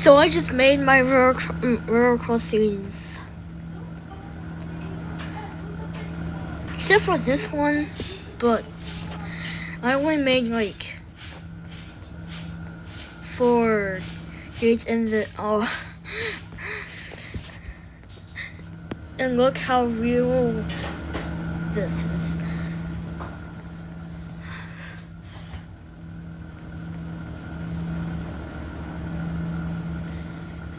So I just made my roller crossings. Except for this one, but I only made like 4 gates in the and look how real this is.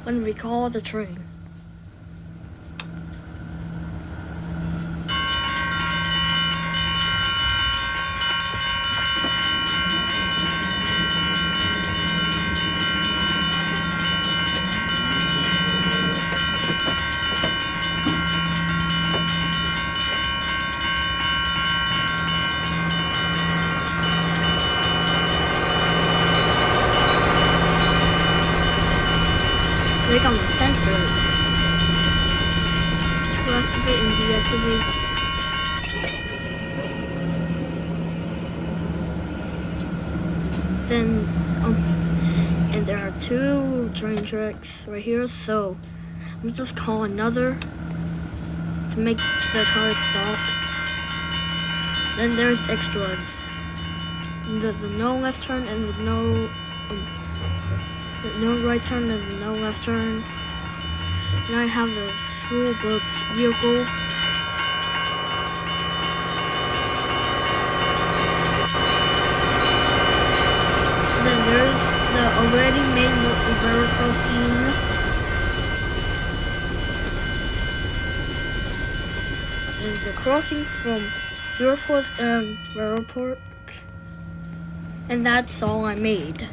When we call the train. Click on the sensors to activate and deactivate. Then, and there are 2 train tracks right here, so let me just call another to make the car stop. Then there's extras. The no left turn and the no right turn and no left turn. Now I have the school bus vehicle. Then there's the already made river crossing. And the crossing from Zero Plus and Railroad Park. And that's all I made.